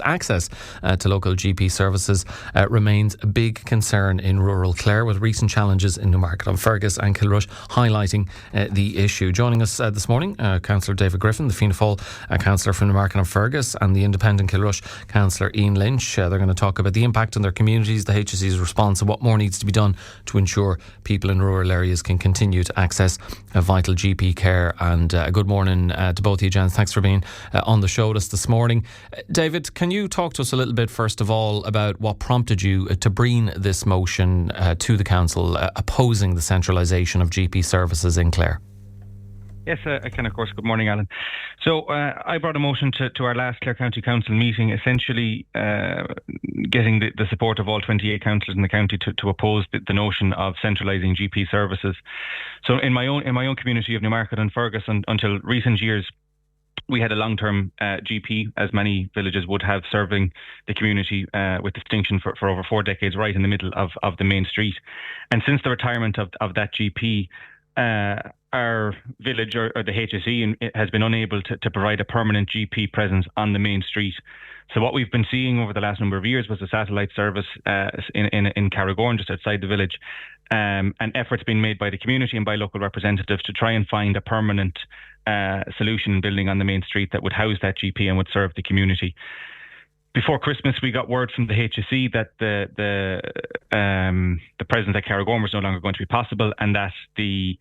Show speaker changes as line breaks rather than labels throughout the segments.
Access to local GP services remains a big concern in rural Clare, with recent challenges in Newmarket-on-Fergus and Kilrush highlighting the issue. Joining us this morning, Councillor David Griffin, the Fianna Fáil Councillor from Newmarket-on-Fergus, and the Independent Kilrush Councillor Ian Lynch. They're going to talk about the impact on their communities, the HSE's response, and what more needs to be done to ensure people in rural areas can continue to access vital GP care. And good morning to both of you, gents. Thanks for being on the show with us this morning. David, can you talk to us a little bit, first of all, about what prompted you to bring this motion to the Council opposing the centralisation of GP services in Clare?
Yes, I can, of course. Good morning, Alan. So I brought a motion to our last Clare County Council meeting, essentially getting the support of all 28 councillors in the county to oppose the notion of centralising GP services. So in my own community of Newmarket-on-Fergus, until recent years, we had a long-term GP, as many villages would have, serving the community with distinction for over 4 decades, right in the middle of the main street. And since the retirement of that GP, our village or the HSE has been unable to provide a permanent GP presence on the main street. So what we've been seeing over the last number of years was a satellite service in Carragorn, just outside the village, and efforts being made by the community and by local representatives to try and find a permanent solution building on the main street that would house that GP and would serve the community. Before Christmas, we got word from the HSE that the presence at Carragorn was no longer going to be possible, and that the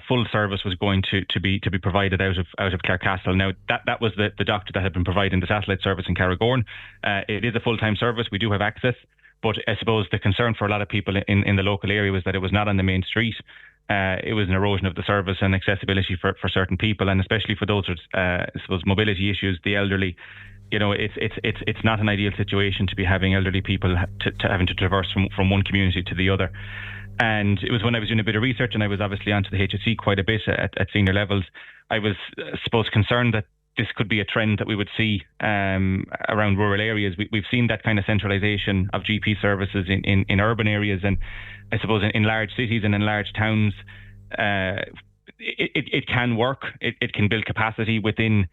full service was going to be provided out of Clarecastle. Now that was the doctor that had been providing the satellite service in Carragorn. It is a full-time service. We do have access, but I suppose the concern for a lot of people in the local area was that it was not on the main street. It was an erosion of the service and accessibility for certain people, and especially for those with I suppose mobility issues, the elderly. You know, it's not an ideal situation to be having elderly people to having to traverse from one community to the other. And it was when I was doing a bit of research, and I was obviously onto the HSE quite a bit at senior levels, I was, I suppose, concerned that this could be a trend that we would see around rural areas. We've seen that kind of centralisation of GP services in urban areas, and I suppose in large cities and in large towns, it can work. It can build capacity within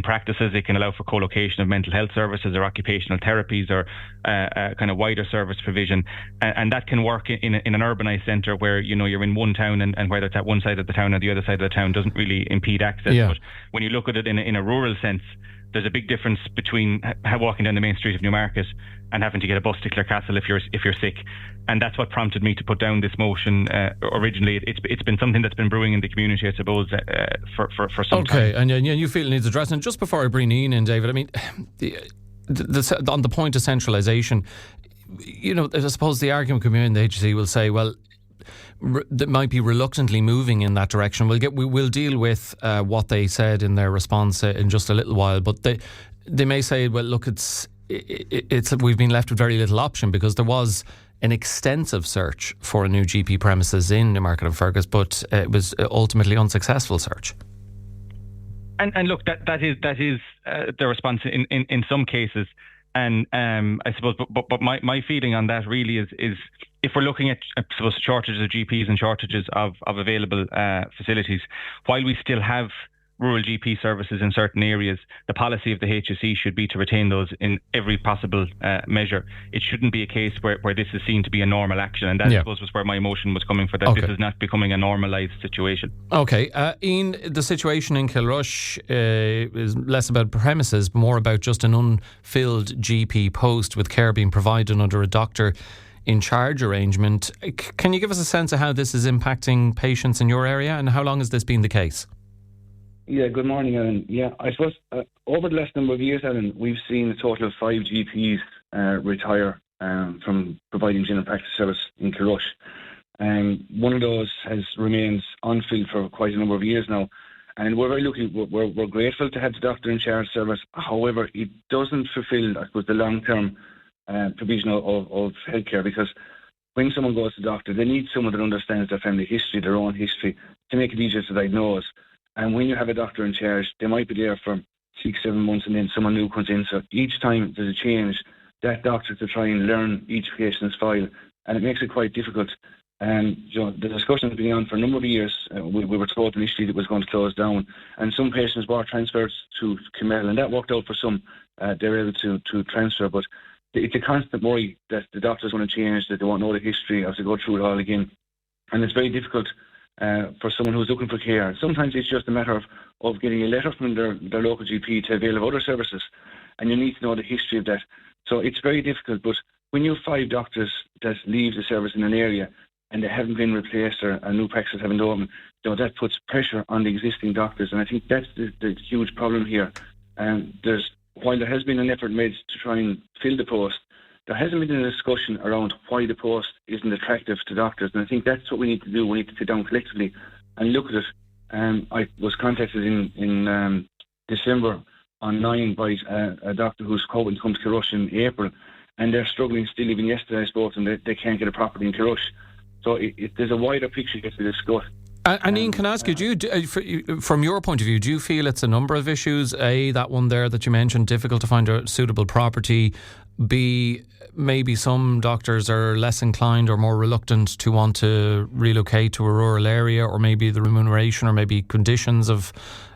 practices. It can allow for co-location of mental health services or occupational therapies or kind of wider service provision, and that can work in an urbanised centre where you're in one town and whether it's at one side of the town or the other side of the town doesn't really impede access. Yeah. But when you look at it in a rural sense, there's a big difference between walking down the main street of Newmarket and having to get a bus to Clarecastle if you're sick. And that's what prompted me to put down this motion. Originally, it's been something that's been brewing in the community, I suppose, for some time.
Okay, and you feel it needs addressing. Just before I bring Ian in, David, I mean, on the point of centralisation, I suppose the argument coming in the HSE will say, well, that might be reluctantly moving in that direction. We'll deal with what they said in their response in just a little while, but they may say, well, look, it's we've been left with very little option, because there was an extensive search for a new GP premises in Newmarket-on-Fergus, but it was ultimately unsuccessful search.
And look, that is the response in some cases. And I suppose, but my feeling on that really is if we're looking at, I suppose, shortages of GPs and shortages of available facilities, while we still have rural GP services in certain areas, the policy of the HSE should be to retain those in every possible measure. It shouldn't be a case where this is seen to be a normal action, and that I suppose was where my motion was coming for, that This is not becoming a normalised situation. Okay,
Ian, the situation in Kilrush is less about premises, but more about just an unfilled GP post with care being provided under a doctor in charge arrangement. Can you give us a sense of how this is impacting patients in your area, and how long has this been the case?
Yeah, good morning, Alan. Yeah, I suppose over the last number of years, Alan, we've seen a total of 5 GPs retire from providing general practice service in Kilrush. One of those has remained unfilled for quite a number of years now, and we're very lucky. We're grateful to have the doctor in charge service. However, it doesn't fulfil, I suppose, the long-term provision of healthcare, because when someone goes to the doctor, they need someone that understands their family history, their own history, to make it easier to diagnose. And when you have a doctor in charge, they might be there for 6-7 months, and then someone new comes in. So each time there's a change, that doctor to try and learn each patient's file, and it makes it quite difficult. The discussion has been on for a number of years. We were told initially that it was going to close down, and some patients were transferred to Kilrush, and that worked out for some. They were able to transfer, but it's a constant worry that the doctors want to change, that they won't know the history, have to go through it all again. And it's very difficult for someone who's looking for care. Sometimes it's just a matter of getting a letter from their local GP to avail of other services, and you need to know the history of that. So it's very difficult, but when you have 5 doctors that leave the service in an area and they haven't been replaced or a new practice haven't opened, that puts pressure on the existing doctors, and I think that's the huge problem here. While there has been an effort made to try and fill the post, there hasn't been a discussion around why the post isn't attractive to doctors, and I think that's what we need to do. We need to sit down collectively and look at it. I was contacted in December on 9 by a doctor who's hoping to come to Kilrush in April, and they're struggling still. Even yesterday I spoke to them, they can't get a property in Kilrush. So there's a wider picture here to discuss.
And Ian, can I ask you, from your point of view, do you feel it's a number of issues? A, that one there that you mentioned, difficult to find a suitable property. B, maybe some doctors are less inclined or more reluctant to want to relocate to a rural area, or maybe the remuneration or maybe conditions of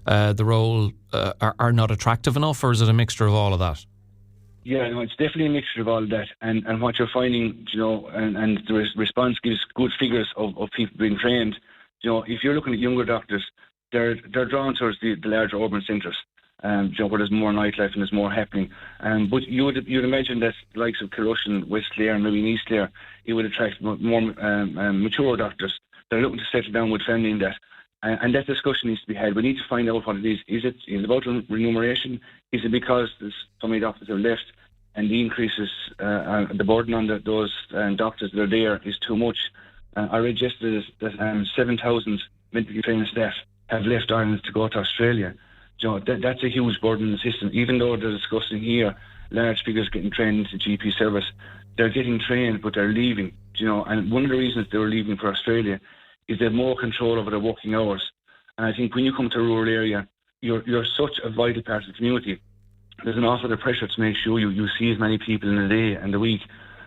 the role are not attractive enough, or is it a mixture of all of that?
Yeah, no, it's definitely a mixture of all of that. And what you're finding, and the response gives good figures of people being trained. If you're looking at younger doctors, they're drawn towards the larger urban centres, where there's more nightlife and there's more happening. But you'd imagine that the likes of Kilrush and West Clare and maybe in East Clare, it would attract more mature doctors that are looking to settle down with family in that. And that discussion needs to be had. We need to find out what it is. Is it about remuneration? Is it because there's so many doctors have left and the increases, the burden on those doctors that are there is too much? I read yesterday that 7,000 medically trained staff have left Ireland to go to Australia. That's a huge burden in the system. Even though they're discussing here large figures getting trained into GP service, they're getting trained, but they're leaving. And one of the reasons they were leaving for Australia is they have more control over their working hours. And I think when you come to a rural area, you're such a vital part of the community. There's an awful lot of pressure to make sure you see as many people in a day and a week.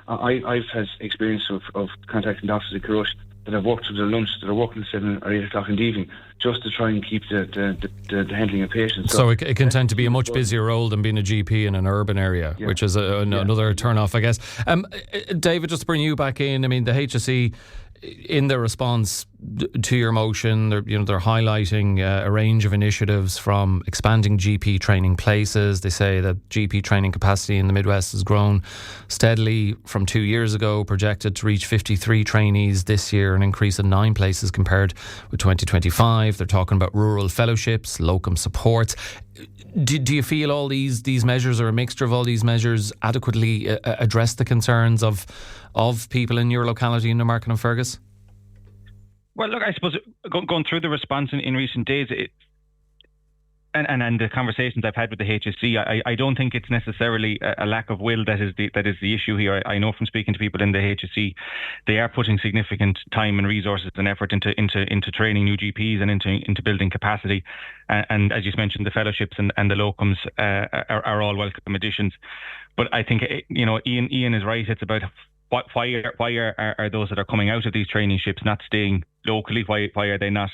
I've had experience of contacting doctors in Kilrush that have worked through their lunch, that are working at 7 or 8 o'clock in the evening, just to try and keep the handling of patients.
So it can tend to be a much busier role than being a GP in an urban area, which is another turn-off, I guess. David, just to bring you back in, I mean, the HSE, in their response to your motion, they're highlighting a range of initiatives, from expanding GP training places. They say that GP training capacity in the Midwest has grown steadily from 2 years ago, projected to reach 53 trainees this year, an increase of 9 places compared with 2025. They're talking about rural fellowships, locum supports. Do you feel all these measures, or a mixture of all these measures, adequately address the concerns of people in your locality in Newmarket-on-Fergus?
Well, look, I suppose going through the response in recent days, and the conversations I've had with the HSE, I don't think it's necessarily a lack of will that is the issue here. I know from speaking to people in the HSE, they are putting significant time and resources and effort into training new GPs and into building capacity. And as you mentioned, the fellowships and the locums are all welcome additions. But I think Ian is right. It's about why are those that are coming out of these traineeships not staying locally? Why are they not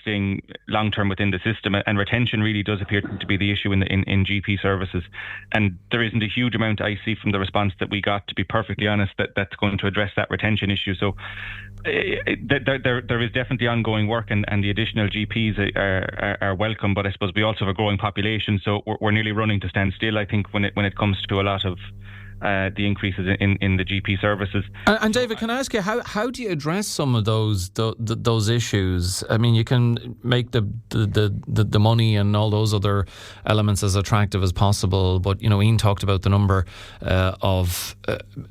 staying long term within the system? And retention really does appear to be the issue in GP services. And there isn't a huge amount I see from the response that we got, to be perfectly honest, that's going to address that retention issue. So there is definitely ongoing work, and the additional GPs are welcome. But I suppose we also have a growing population, so we're nearly running to stand still, I think, when it comes to a lot of the increases in the GP services.
And David, can I ask you, how do you address some of those issues? I mean, you can make the money and all those other elements as attractive as possible, but Ian talked about the number of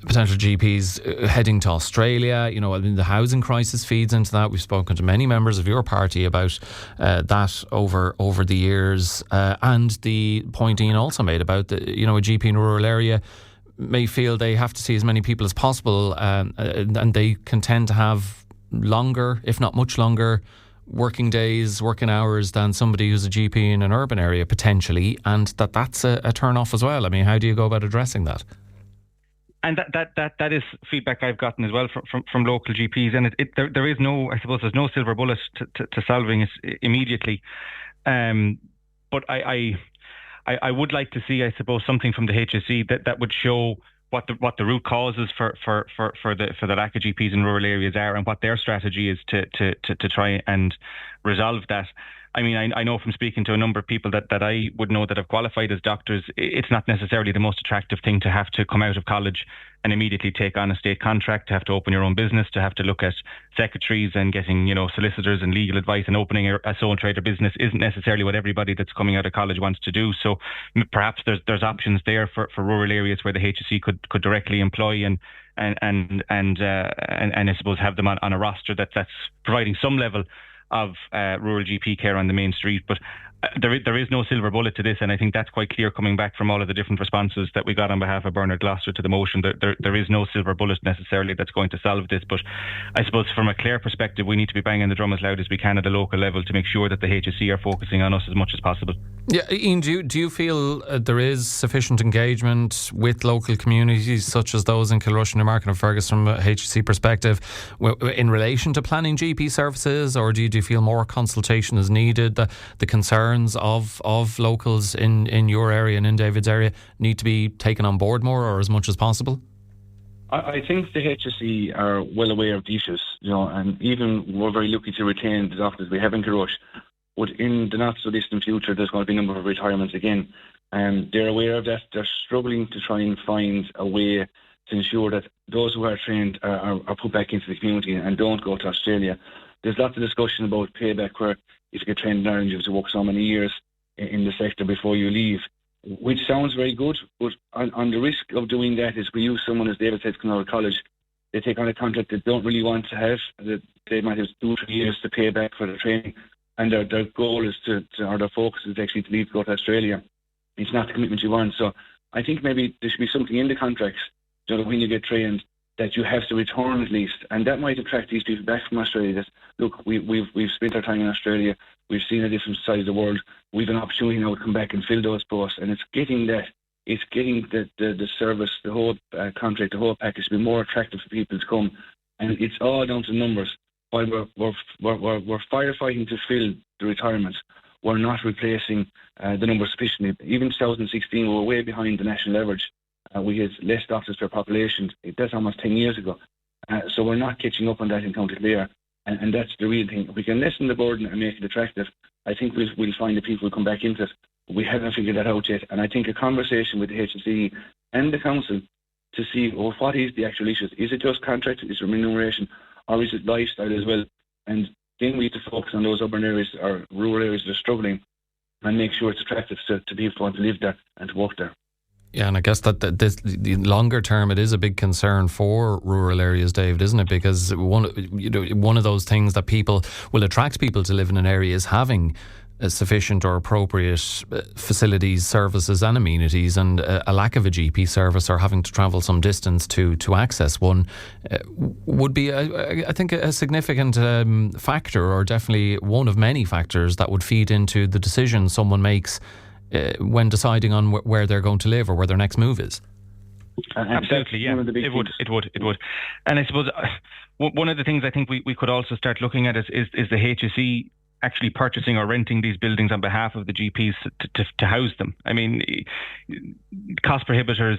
potential GPs heading to Australia. I mean, the housing crisis feeds into that. We've spoken to many members of your party about that over the years, and the point Ian also made about a GP in a rural area may feel they have to see as many people as possible, and they can tend to have longer, if not much longer, working days, working hours than somebody who's a GP in an urban area potentially, and that's a turn off as well. I mean, how do you go about addressing that?
And that is feedback I've gotten as well from local GPs, and there is no, I suppose, there's no silver bullet to solving it immediately. But I would like to see, I suppose, something from the HSE that would show what the root causes for the lack of GPs in rural areas are, and what their strategy is to try and resolve that. I mean, I know from speaking to a number of people that I would know that have qualified as doctors, it's not necessarily the most attractive thing to have to come out of college and immediately take on a state contract, to have to open your own business, to have to look at secretaries and getting, solicitors and legal advice, and opening a sole trader business isn't necessarily what everybody that's coming out of college wants to do. So perhaps there's options there for rural areas where the HSE could directly employ and I suppose have them on a roster that's providing some level of rural GP care on the main street. But there is no silver bullet to this, and I think that's quite clear coming back from all of the different responses that we got on behalf of Bernard Gloucester to the motion. There is no silver bullet necessarily that's going to solve this, but I suppose from a Clare perspective, we need to be banging the drum as loud as we can at the local level to make sure that the HSE are focusing on us as much as possible.
Yeah, Ian, do you feel there is sufficient engagement with local communities such as those in Kilrush and Newmarket-on-Fergus from a HSE perspective in relation to planning GP services, or do you feel more consultation is needed? The concerns of locals in your area and in David's area need to be taken on board more, or as much as possible?
I think the HSE are well aware of the issues, and even we're very lucky to retain the doctors we have in Kilrush. But in the not so distant future, there's going to be a number of retirements again. And they're aware of that. They're struggling to try and find a way to ensure that those who are trained are put back into the community and don't go to Australia. There's lots of discussion about payback, where if you get trained in Ireland, you have to work so many years in the sector before you leave, which sounds very good. But on the risk of doing that is, we use someone, as David said, coming out of college, they take on a contract they don't really want to have, that they might have 2 or 3 years to pay back for the training. And their goal is or their focus is actually to leave to go to Australia. It's not the commitment you want. So I think maybe there should be something in the contracts, when you get trained, that you have to return at least. And that might attract these people back from Australia. That, look, we've spent our time in Australia. We've seen a different side of the world. We've an opportunity now to come back and fill those posts. And it's getting that. It's getting the service, the whole contract, the whole package to be more attractive for people to come. And it's all down to numbers. While we're firefighting to fill the retirements, we're not replacing the numbers sufficiently. Even 2016, we were way behind the national average. We had less doctors per population. That's almost 10 years ago. So we're not catching up on that in County Clare. And that's the real thing. If we can lessen the burden and make it attractive, I think we'll find the people will come back into it. We haven't figured that out yet. And I think a conversation with the HSE and the council to see, what is the actual issues? Is it just contract? Is it remuneration? Or is it lifestyle as well? And then we need to focus on those urban areas or rural areas that are struggling, and make sure it's attractive to people who want to live there and to work there.
Yeah, and I guess that the longer term, it is a big concern for rural areas, David, isn't it? Because one of those things that will attract people to live in an area is having sufficient or appropriate facilities, services and amenities, and a lack of a GP service or having to travel some distance to access one would be, I think, a significant factor, or definitely one of many factors that would feed into the decision someone makes when deciding on where they're going to live or where their next move is.
Absolutely, yeah. It would. And I suppose one of the things I think we could also start looking at is the HSE actually purchasing or renting these buildings on behalf of the GPs to house them. I mean, cost prohibitors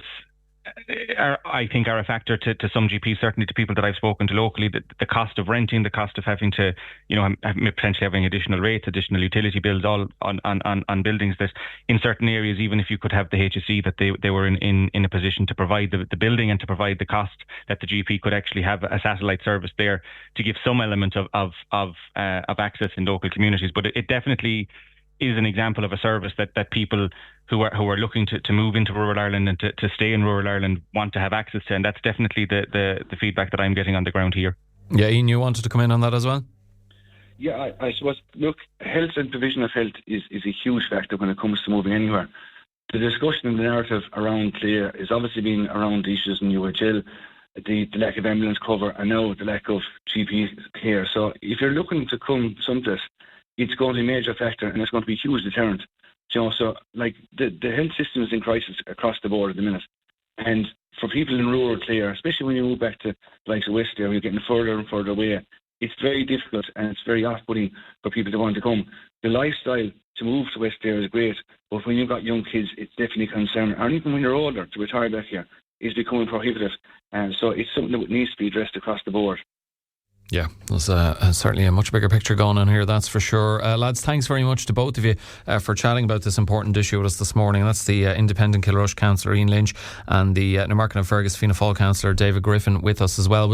I think are a factor to some GPs, certainly to people that I've spoken to locally. The cost of renting, the cost of having to, potentially having additional rates, additional utility bills, all on buildings that in certain areas, even if you could have the HSE, that they were in a position to provide the building and to provide the cost, that the GP could actually have a satellite service there to give some element of access in local communities. But it definitely is an example of a service that people who are looking to move into rural Ireland and to stay in rural Ireland want to have access to, and that's definitely the feedback that I'm getting on the ground here. Yeah,
Ian, you wanted to come in on that as well?
Yeah, I suppose, look, health and provision of health is a huge factor when it comes to moving anywhere. The discussion and the narrative around Clare is obviously been around the issues in UHL, the lack of ambulance cover, and now the lack of GP care. So if you're looking to come someplace, it's going to be a major factor, and it's going to be a huge deterrent. So like the health system is in crisis across the board at the minute, And for people in rural Clare, especially when you move back to the likes of West Clare, you're getting further and further away. It's very difficult and it's very off-putting for people to want to come. The lifestyle to move to West Clare is great, but when you've got young kids, it's definitely a concern. And even when you're older, to retire back here is becoming prohibitive. And so it's something that needs to be addressed across the board.
Yeah, there's certainly a much bigger picture going on here, that's for sure. Lads, thanks very much to both of you for chatting about this important issue with us this morning. That's the independent Kilrush Councillor Ian Lynch and the Newmarket-on-Fergus Fianna Fáil Councillor David Griffin with us as well.